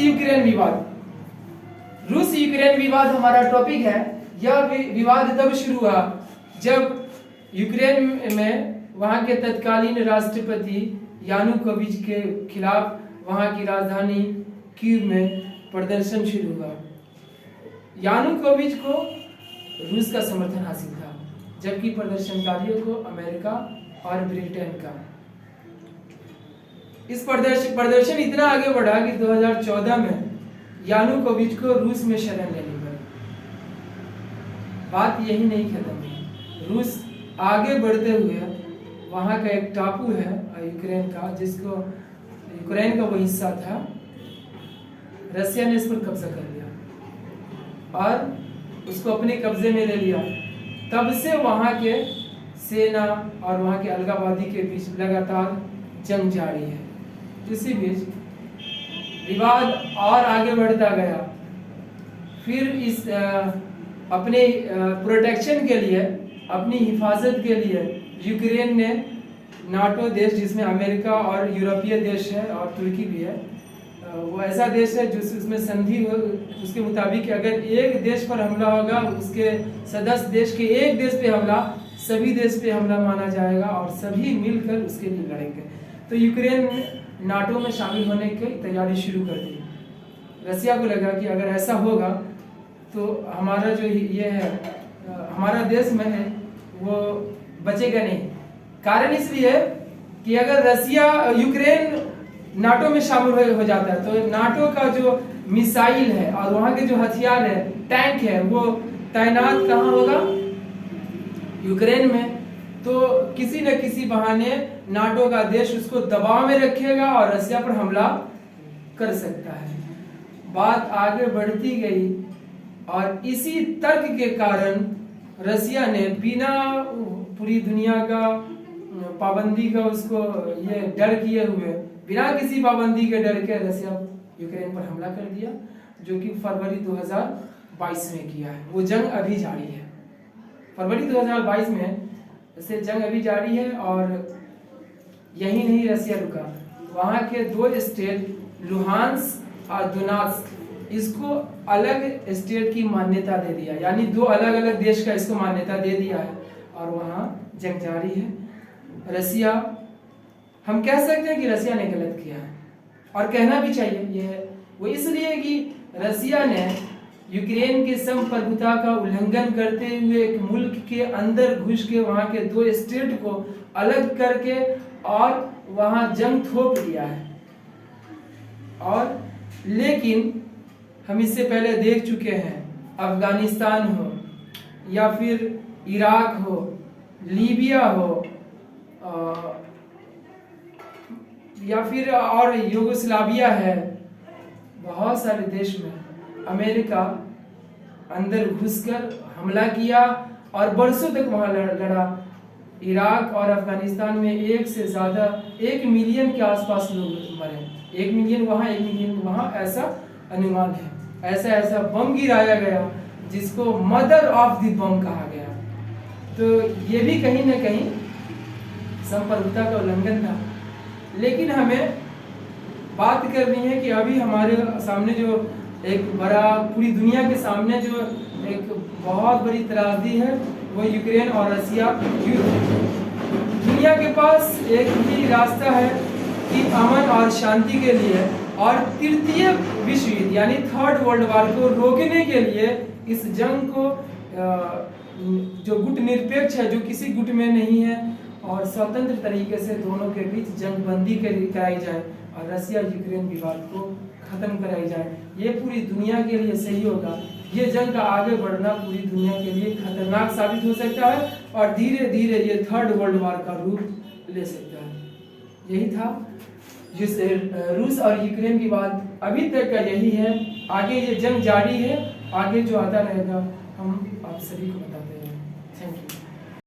Ukraine विवाद। रूस Ukraine विवाद हमारा टॉपिक है। यह विवाद तब शुरू हुआ जब यूक्रेन में वहां के तत्कालीन राष्ट्रपति यानुकोविच के खिलाफ वहां की राजधानी कीव में प्रदर्शन शुरू हुआ। यानुकोविच को रूस का समर्थन हासिल था, जबकि प्रदर्शनकारियों को अमेरिका और ब्रिटेन का। इस प्रदर्शन इतना आगे बढ़ा कि 2014 में यानुकोविच को रूस में शरण लेनी पड़ी। बात यही नहीं खत्म हुई। रूस आगे बढ़ते हुए वहां का एक टापू है यूक्रेन का, जिसको यूक्रेन का वो हिस्सा था, रसिया ने इस पर कब्जा कर लिया और उसको अपने कब्जे में ले लिया। तब से वहां के सेना और वहां के अलगाववादी के बीच लगातार जंग जारी है। इसी बीच विवाद और आगे बढ़ता गया। फिर इस अपने प्रोटेक्शन के लिए, अपनी हिफाजत के लिए यूक्रेन ने नाटो देश, जिसमें अमेरिका और यूरोपीय देश है और तुर्की भी है, वो ऐसा देश है जिसमें संधि हो, उसके मुताबिक अगर एक देश पर हमला होगा, उसके सदस्य देश के एक देश पे हमला सभी देश पे हमला माना जाएगा और सभी मिलकर उसके लिए लड़ेंगे। तो यूक्रेन नाटो में शामिल होने की तैयारी शुरू कर दी। रसिया को लगा कि अगर ऐसा होगा तो हमारा जो ये है, हमारा देश में है, वो बचेगा नहीं। कारण इसलिए कि अगर रसिया यूक्रेन नाटो में शामिल हो जाता है तो नाटो का जो मिसाइल है और वहां के जो हथियार है, टैंक है, वो तैनात कहाँ होगा? यूक्रेन में। तो किसी न किसी बहाने नाटो का देश उसको दबाव में रखेगा और रसिया पर हमला कर सकता है। बात आगे बढ़ती गई और इसी तर्क के कारण रसिया ने बिना पूरी दुनिया का पाबंदी का उसको ये डर किए हुए, बिना किसी पाबंदी के डर के रसिया यूक्रेन पर हमला कर दिया, जो कि फरवरी 2022 में किया है। वो जंग अभी जारी है। फरवरी 2022 में से जंग अभी जारी है और यही नहीं, रसिया रुका। वहाँ के दो स्टेट लुहांस्क और दोनेत्स्क, इसको अलग स्टेट की मान्यता दे दिया, यानी दो अलग अलग देश का इसको मान्यता दे दिया है और वहाँ जंग जारी है। रसिया, हम कह सकते हैं कि रसिया ने गलत किया है और कहना भी चाहिए। ये वो इसलिए कि रसिया ने यूक्रेन की संप्रभुता का उल्लंघन करते हुए एक मुल्क के अंदर घुस के वहाँ के दो स्टेट को अलग करके और वहाँ जंग थोप दिया है। और लेकिन हम इससे पहले देख चुके हैं, अफगानिस्तान हो या फिर इराक हो, लीबिया हो, या फिर और यूगोस्लाविया है, बहुत सारे देश में अमेरिका अंदर घुसकर हमला किया और बरसों तक वहां लड़ा। इराक और अफगानिस्तान में 1 मिलियन के आसपास लोग मरे। 1 मिलियन वहां, 1 मिलियन वहां, ऐसा अनुमान है। ऐसा बम गिराया गया जिसको मदर ऑफ द बम कहा गया। तो ये भी कहीं ना कहीं संप्रभुता का उल्लंघन था। लेकिन हमें बात करनी है कि अभी हमारे सामने जो एक बड़ा, पूरी दुनिया के सामने जो एक बहुत बड़ी त्रासदी है, वो यूक्रेन और रसिया युद्ध है। दुनिया के पास एक ही रास्ता है कि अमन और शांति के लिए और तृतीय विश्व युद्ध यानी थर्ड वर्ल्ड वॉर को रोकने के लिए इस जंग को, जो गुट निरपेक्ष है, जो किसी गुट में नहीं है, और स्वतंत्र तरीके से दोनों के बीच जंगबंदी कराई जाए और रसिया यूक्रेन विवाद को खत्म कराई जाए। ये पूरी दुनिया के लिए सही होगा। ये जंग का आगे बढ़ना पूरी दुनिया के लिए खतरनाक साबित हो सकता है और धीरे धीरे ये थर्ड वर्ल्ड वॉर का रूप ले सकता है। यही था जिस रूस और यूक्रेन की बात अभी तक का यही है। आगे ये जंग जारी है, आगे जो आता रहेगा हम आप सभी को बताते हैं। Thank you.